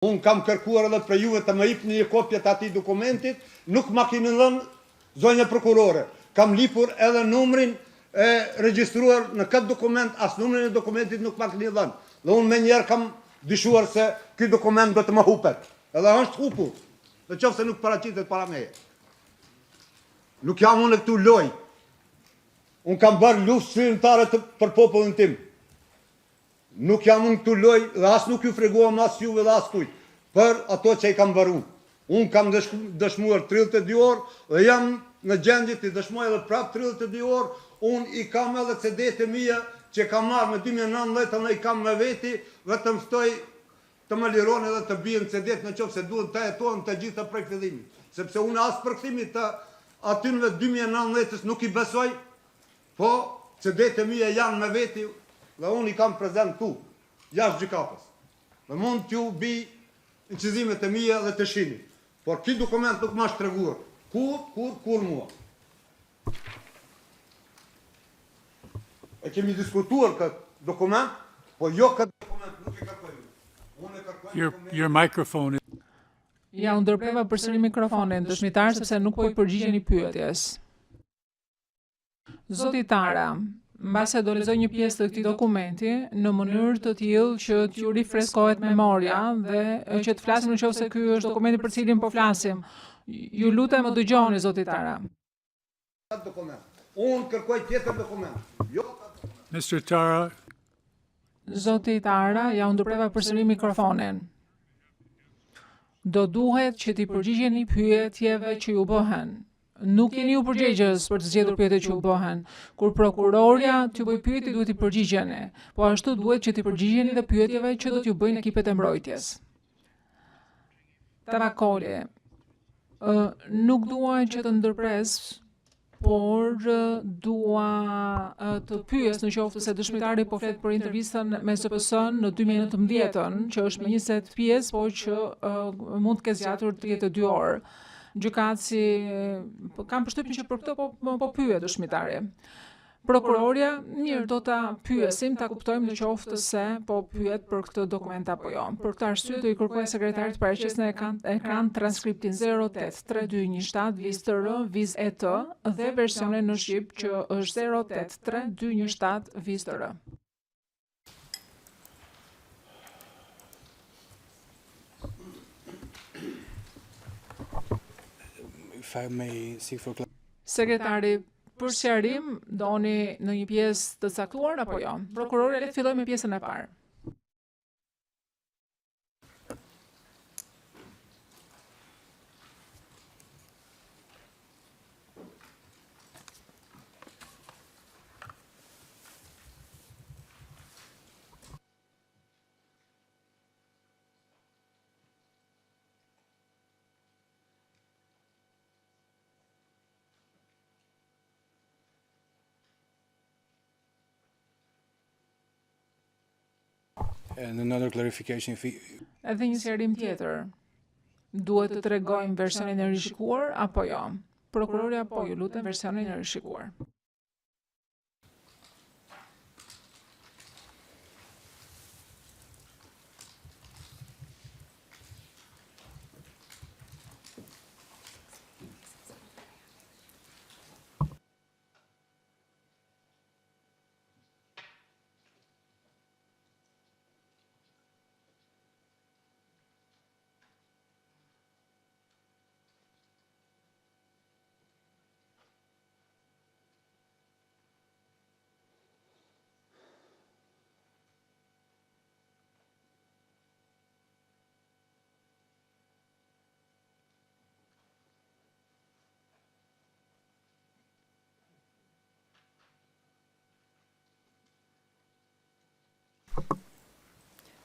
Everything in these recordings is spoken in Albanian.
Unë kam kërkuar edhe për juve të më jepni një kopje të atij dokumentit, nuk ma keni dhënë zonja prokurore. Kam lipur edhe numrin e regjistruar në këtë dokument, as numrin e dokumentit nuk ma keni dhënë. Dhe unë me njerë kam dyshuar se ky dokument do të më hupet. Edhe është hupur, në qoftë se nuk paraqitet para meje. Nuk jam unë këtu loj. Unë kam bërë luftë shërimtare për popullin tim. Nuk jam unë këtu loj dhe as nuk ju freguam as juve dhe as kujt për ato që i kam bëru. Unë kam dëshmuar 32 orë dhe jam në gjendje të dëshmuar edhe prap 32 orë. Unë i kam edhe CD-t e mia që kam marrë me 2019 dhe i kam me veti, vetëm ftoj të më lironi edhe të bien CD-t në qoftë se duhet të jetojnë të gjitha prej fillimit. Sepse unë as për kthimin të atynve 2019-s nuk i besoj, po CD-t e mia janë me veti dhe unë i kam prezent tu, jashtë gjykatës. Dhe mund t'ju bi incizimet e mia dhe të shini. Por ky dokument nuk ma është treguar. Kur mua. E kemi diskutuar këtë dokument, po jo këtë dokument nuk e kërkoj. Unë e kërkoj Your microphone. Ja u ndërpreva përsëri mikrofonin, dëshmitar, sepse nuk po i përgjigjeni pyetjes. Zoti Tara, mbase do lexoj një pjesë të këtij dokumenti në mënyrë të tillë që t'ju rifreskohet memoria dhe që të flasim nëse ky është dokumenti për cilin po flasim. Ju lutem më dëgjoni, zoti Tara. Dokument. Unë kërkoj tjetër dokument. Jo. Mr. Tara. Zoti Tara, ja u ndërpreva përsëri mikrofonin. Do duhet që t'i përgjigjeni pyetjeve që ju bëhen. Nuk jeni ju përgjegjës për të zgjedhur pyetjet që u bëhen. Kur prokurorja t'ju bëj pyetje, duhet t'i përgjigjeni, po ashtu duhet që t'i përgjigjeni dhe pyetjeve që do t'ju bëjnë ekipet e mbrojtjes. Tavakoli, nuk dua që të ndërpres, por dua të pyes në qoftë se dëshmitari po flet për intervistën me SPS-n në 2019, që është me 20 pjesë, po që mund të ketë zgjatur 32 orë. Gjykatësi kam përshtypjen që për këtë po pyet dëshmitari. Prokurorja, mirë, do ta pyesim, ta kuptojmë në qoftë se po pyet për këtë dokument apo jo. Për këtë arsye do i kërkoj sekretarit të paraqes në ekran transkriptin 083217-VIZ-ET dhe versionin në shqip që është 083217-VIZ-R. Sekretari, për sqarim, doni në një pjesë të caktuar apo jo? Prokurori, le të fillojmë me pjesën e parë. And another clarification. Edhe një sqarim tjetër. Duhet të tregojmë versionin e rishikuar apo jo? Prokurori, apo ju lutem versionin e rishikuar.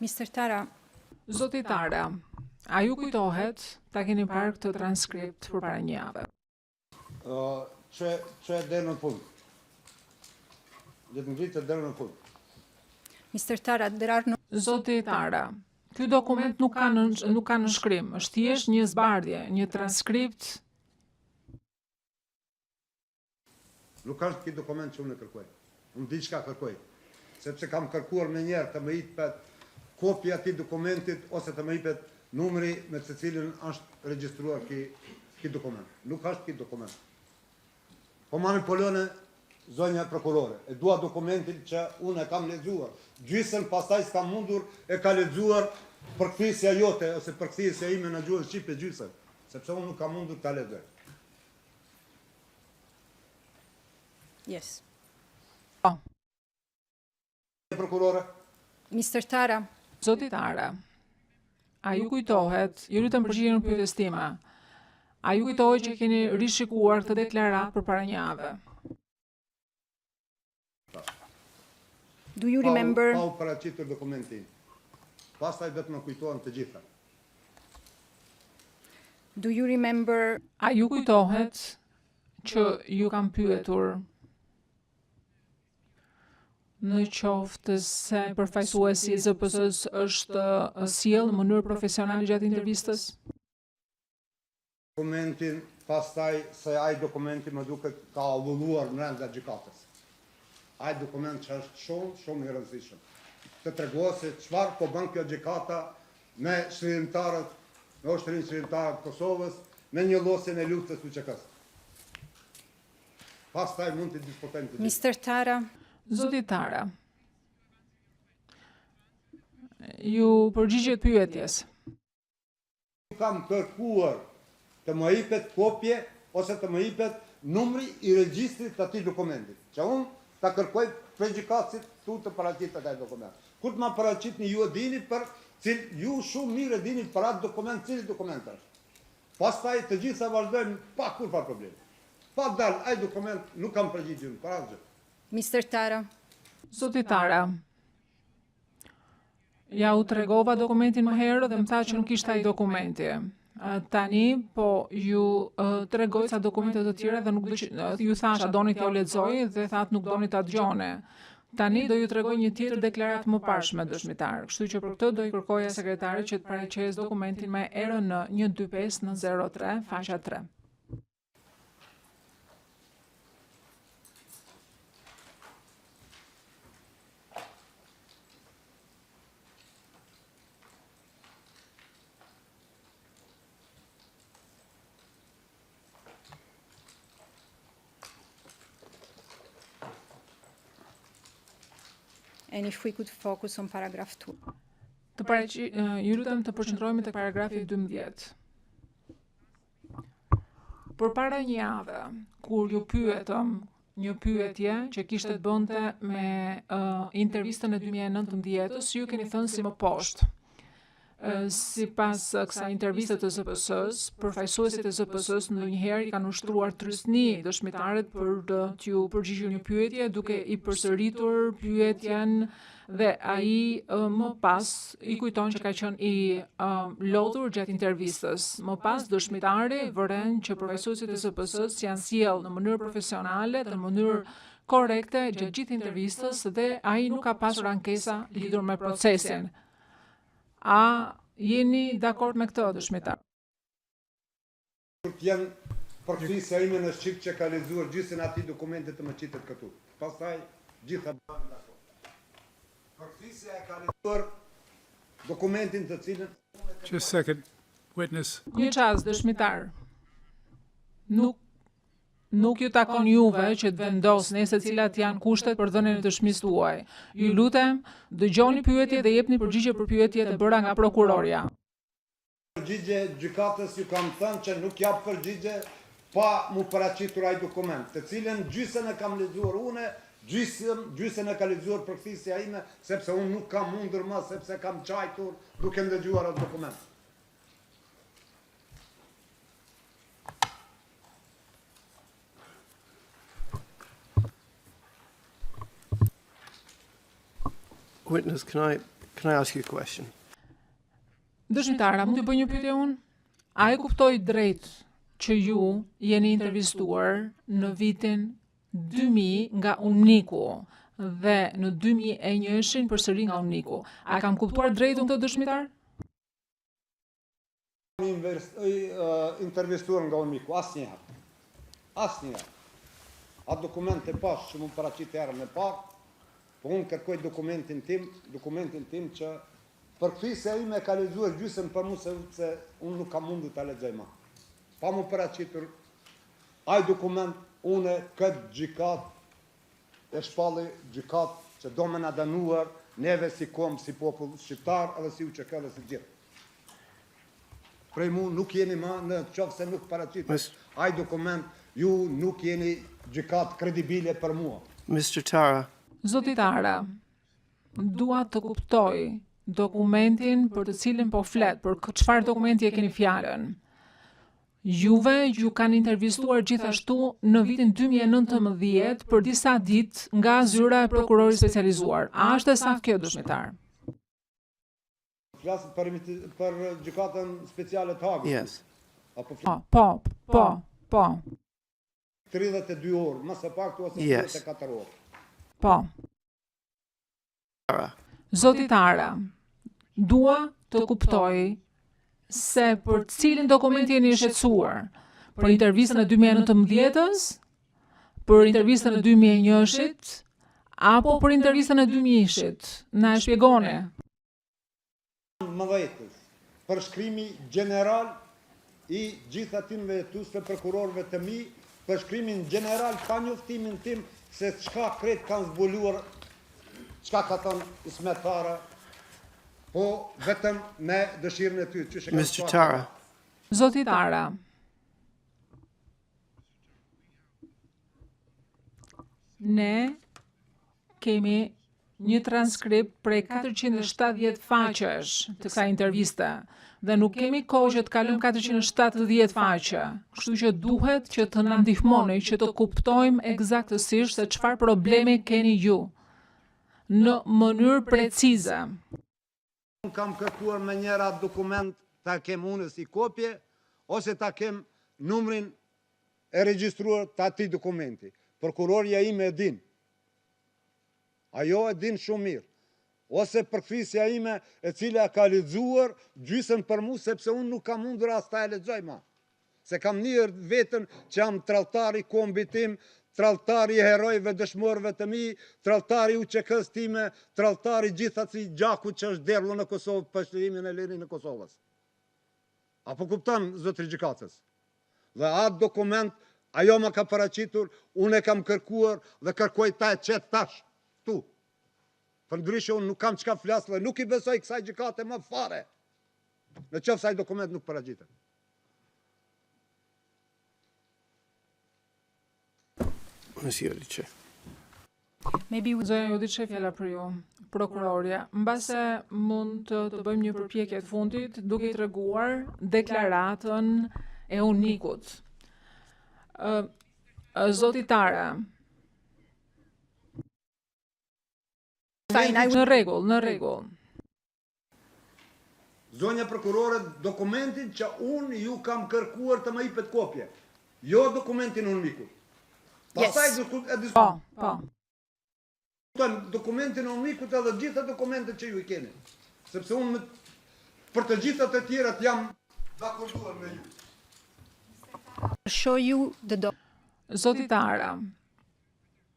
Mr. Tara. Zoti Tara, a ju kujtohet ta keni parë këtë transkript përpara një jave? Që deri në fund. Dhe të ngritë deri në fund. Mr. Tara, Zoti Tara, ky dokument nuk ka në shkrim, është thjesht një zbardhje, një transkript. Nuk është ky dokument që unë kërkoj. Unë di çka kërkoj. Sepse kam kërkuar më njëherë të më jepet kopja e atij dokumentit ose të më jepet numri me të cilin është regjistruar ky dokument. Nuk është ky dokument. Po manipulon zonja prokurore. E dua dokumentin që unë e kam lexuar. Gjysën pastaj s'kam mundur e ka lexuar përkthisja jote ose përkthisja ime në gjuhën shqipe gjysën, sepse unë nuk kam mundur ta lexoj. Yes. Prokurore, Mr. Tara, Zoti Tara, a ju kujtohet, ju lutem përgjigjen në pyetjes time. A ju kujtohet që keni rishikuar këtë deklaratë përpara një jave? do you remember? Pa u paraqitur dokumentin. Pastaj vetëm më kujtohen të gjitha. Do you remember? A ju kujtohet që ju kam pyetur në qoftë se përfaqësuesi i ZPS-s është sjell në mënyrë profesionale gjatë intervistës? Dokumentin, pastaj se ai dokumenti më duket ka avulluar brenda gjykatës. Ai dokument që është shumë i rëndësishëm. Të tregohet se çfarë po bën kjo gjykata me shërimtarët, me ushtrinë shërimtarë të Kosovës, me një llosjen e luftës UÇK-s. Pastaj mund të diskutojmë të gjithë. Mr. Tara, Zoti Tara, ju përgjigjet pyetjes. Kam kërkuar të më jepet kopje ose të më jepet numri i regjistrit të atij dokumenti, që unë ta kërkoj prej gjykatësit tu të paraqitet ai dokument. Kur të ma paraqitni ju e dini ju shumë mirë e dini për atë dokument, cili dokument është. Pastaj të gjitha vazhdojmë pa kurrë problem. Pa dal ai dokument nuk kam përgjigjen për asgjë. Mr. Tara, Zoti Tara, ja u tregova dokumentin më herë dhe më tha që nuk ishte ai dokumenti. Tani, po ju tregoj sa dokumente të tjera dhe nuk ju thash a doni t'ja lexoj dhe thatë nuk doni ta dëgjoni. Tani do ju tregoj një tjetër deklaratë më parshme dëshmitar. Kështu që për këtë do i kërkoja sekretarit që të paraqesë dokumentin me erën në 125903 faqja 3. and if we could focus on paragraph 2. Ju lutem të përqendrohemi tek paragrafi 12. Përpara një jave, kur ju pyetëm një pyetje që kishte të bënte me intervistën e 2019-s, ju keni thënë si më poshtë. Sipas kësaj interviste të ZPS-s, përfaqësuesit e ZPS-s ndonjëherë i kanë ushtruar trysni dëshmitarët për t'ju përgjigjur një pyetje duke i përsëritur pyetjen dhe ai më pas i kujton që ka qenë i lodhur gjatë intervistës. Më pas dëshmitari vëren që përfaqësuesit e ZPS-s janë sjell në mënyrë profesionale dhe në mënyrë korrekte gjatë gjithë intervistës dhe ai nuk ka pasur ankesa lidhur me procesin. A jeni dakord me këtë, dëshmitar? Kur t'jen përkthisja ime në Shqip që ka lexuar gjysën atij dokumentit të më qitet këtu. Pastaj gjitha bëhen dakord. Përkthisja e ka lexuar dokumentin të cilën Just a second. Witness. Një çast, dëshmitar. Nuk ju takon juve që të vendosni se cilat janë kushtet për dhënien e dëshmisë tuaj. Ju lutem, dëgjoni pyetje dhe jepni përgjigje për pyetjet e bëra nga prokurorja. Përgjigje gjykatës ju kam thënë që nuk jap përgjigje pa mu paraqitur ai dokument, të cilën gjysën e kam lexuar unë, gjysën e ka lexuar përkthisja ime, sepse unë nuk kam mundur më, sepse kam çajtur duke ndëgjuar atë dokument. Witness, can I ask you a question? Dëshmitara, mund të bëj një pyetje unë? A e kuptoj drejt që ju jeni intervistuar në vitin 2000 nga Uniku dhe në 2001 përsëri nga Uniku? A kam kuptuar drejt unë këtë dëshmitar? Intervistuar nga Uniku, asnjëherë. Asnjëherë. Atë dokument e pas që më paraqit herën e parë, po unë kërkoj dokumentin tim që Përkthësia ime ka lexuar gjysmë për mua se unë nuk kam mundur ta lexoj më. Pa mu paraqitur ai dokument unë këtë gjykat e shpalli gjykat që do me na dënuar neve si kom, si popull shqiptar, edhe si UÇK dhe si gjithë. Prej mu nuk jeni më në qoftë se nuk paraqitur ai dokument, ju nuk jeni gjykat kredibile për mua. Mr. Tara, Zoti Tara, dua të kuptoj dokumentin për të cilin po flet, për çfarë dokumenti e keni fjalën. Juve ju kanë intervistuar gjithashtu në vitin 2019 për disa ditë nga zyra e prokurorit specializuar. A është e saktë kjo, dëshmitar? Flas për gjykatën speciale të Hagut. yes. Apo Po. 32 orë, më së paktu ose Yes. 34 orë. Po. Tara, Zoti Tara, dua të kuptoj se për cilin dokument jeni shqetësuar, për intervistën e 2019-s, për intervistën e 2001-shit, apo për intervistën e 2000-shit? Na e shpjegoni. Mëdhëtës, përshkrimi general i gjithë atyre të prokurorëve të mi, përshkrimin general pa njoftimin tim se çka kret kanë zbuluar, çka ka thënë Ismet Tara, po vetëm me dëshirën e ty. Mr. Tara, Zoti Tara, ne kemi një transkript prej 470 faqesh të kësaj interviste dhe nuk kemi kohë që të kalojmë 470 faqe. Kështu që duhet që të na ndihmoni që të kuptojmë eksaktësisht se çfarë probleme keni ju në mënyrë precize. Unë kam kërkuar me njëra dokument ta kem unë si kopje, ose ta kem numrin e regjistruar të atij dokumenti. Prokuroria ime e din. Ajo e din shumë mirë. Ose përkthësia ime e cila ka lexuar gjysmë për mua sepse unë nuk kam mundur as ta e lexoj më. Se kam njërë vetën që jam tradhtari i kombit tim, tradhtari i herojve dëshmorëve të mi, tradhtari i UÇK-s time, tradhtari gjithë atij gjakut që është derdhur në Kosovë për shtërimin e lirin në Kosovës. Apo kupton, zotri gjykatës? Dhe atë dokument, ajo më ka paraqitur, unë e kam kërkuar dhe kërkoj ta e qetë tash, tu. Përndryshe unë nuk kam çka flas dhe nuk i besoj kësaj gjykate më fare. Në qoftë se ai dokument nuk paraqitet. Monsieur Lice. Maybe we Zonja Judiçe, fjala për ju, prokurorja. Mbase mund të bëjmë një përpjekje të fundit duke i treguar deklaratën e unikut. Zoti Tara. Fine, I Në rregull. Zonja prokurore, dokumentin që unë ju kam kërkuar të më jepet kopje. Jo dokumentin unikut. Pastaj e diskutojmë Po. dokumentin unikut edhe gjitha dokumentet që ju i keni. Sepse unë për të gjitha të tjerat jam dakorduar me ju. show you the Zoti Tara,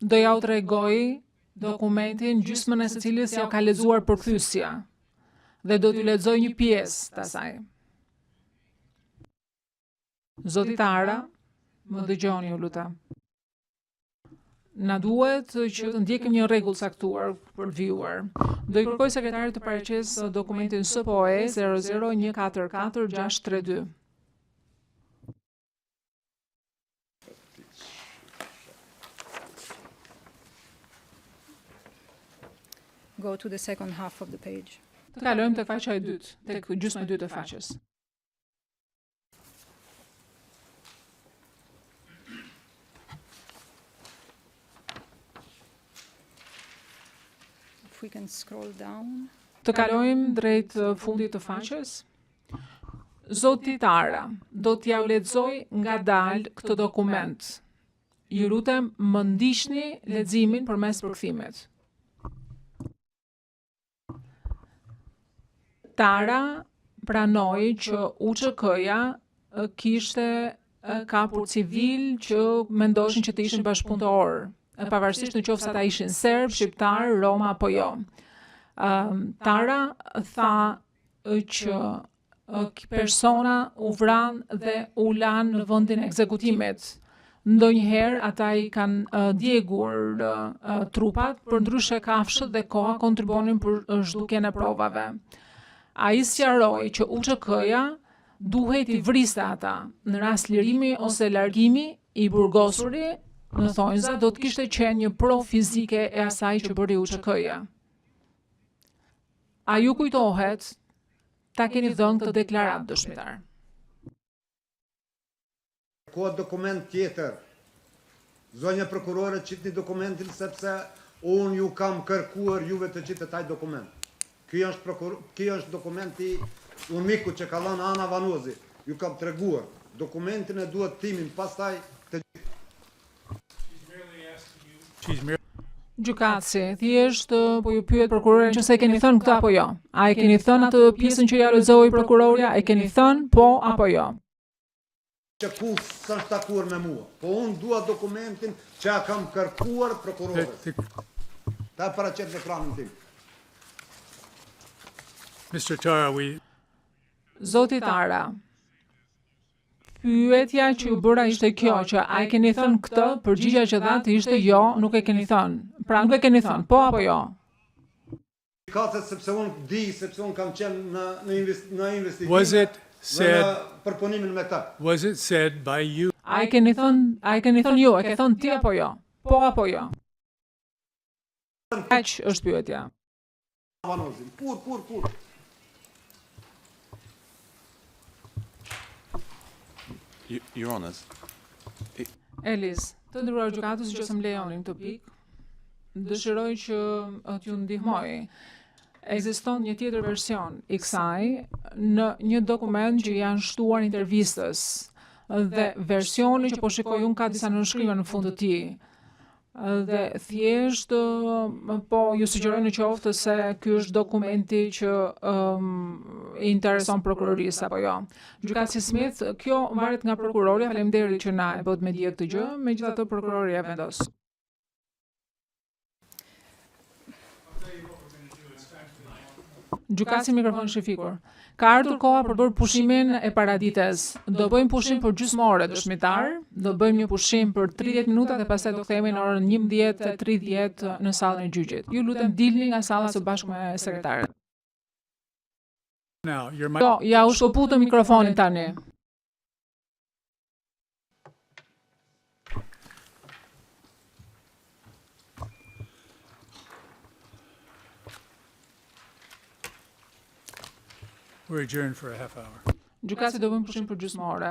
do ja u tregoj dokumentin gjysmën e së cilës ja ka lexuar përkthyesja dhe do t'ju lexoj një pjesë të asaj. Zoti Tara, më dëgjoni ju lutem. Na duhet që të ndjekim një rregull caktuar për vjuar. Do i kërkoj sekretarit të paraqesë dokumentin SPOE 00144 go to the second half of the page. Të kalojmë tek faqja e dytë, tek gjysma e dytë e faqes. If we can scroll down. Të kalojmë drejt fundit të faqes. Zoti Tara, do t'ja u lexoj ngadalë këtë dokument. Ju lutem më ndiqni leximin përmes përkthimit. Tara pranoi që UÇK-ja kishte kapur civil që mendoshin që të ishin bashkëpunëtor, pavarësisht në qoftë se ata ishin serb, shqiptar, roma apo jo. Tara tha që persona u vran dhe u lan në vendin e ekzekutimit. Ndonjëherë ata i kanë djegur trupat, përndryshe kafshët dhe koha kontribuonin për zhdukjen e provave. Ai sqaroi që UÇK-ja duhet i vriste ata. Në rast lirimi ose largimi i burgosuri në thonjza do të kishte qenë një provë fizike e asaj që bëri UÇK-ja. A ju kujtohet, ta keni dhënë këtë deklaratë dëshmitar. Ka dokument tjetër. Zonja prokurore, qitni dokumentin sepse unë ju kam kërkuar juve të qitë taj dokument. Ky është dokumenti unë miku që ka lënë Ana Vanozi. Ju kam treguar. Dokumentin e duhet timin pastaj të Gjykatësi, thjesht po ju pyet prokurorin nëse e keni thënë këtë apo jo. A e keni thënë atë pjesën që ja lexoi prokurorja, e keni thënë po apo jo? që kur s'është takuar me mua. Po unë dua dokumentin që a kam kërkuar prokurorës. Ta paraqet në ekranin tim. Mr. Tara, Zoti Tara, pyetja që ju bëra ishte kjo, që a e keni thënë këtë, përgjigja që dhatë ishte jo, nuk e keni thënë. Pra nuk e keni thënë, po apo jo? Katet sepse unë di, sepse unë kam qenë në investigime. was it Në said? përpunimin me ta. Was it said by you? A e keni thënë ju, e ke thënë ti apo jo? Po apo jo? Aq është pyetja. Vanozin. Kur. Your Honors, Eliz, të nderuar gjykatës që më lejonin këtë pikë, dëshiroj që t'ju ndihmoj. Ekziston një tjetër version i kësaj në një dokument që janë shtuar intervistës dhe versioni që po shikoj unë ka disa nënshkrimë në fund të tij. Dhe thjesht po ju sugjeroj në qoftë se ky është dokumenti që i intereson prokurorisë apo jo. Gjykatësi Smith, kjo varet nga prokurorja, faleminderit që na e bët me dije këtë gjë, megjithatë prokurorja vendos. Gjykatësi mikrofon shifikur. Ka ardhur koha për bërë pushimin e paradites. Do bëjmë pushim për gjysmore dëshmitar, do bëjmë një pushim për 30 minuta dhe pastaj do kthehemi në orën 11:30 në sallën e gjyqit. Ju lutem dilni nga salla së bashku me sekretaren. Now, your Jo, ja u shkëputëm mikrofonin tani. We're adjourned for a half hour. Gjykatësi do bëjmë pushim për gjysmore.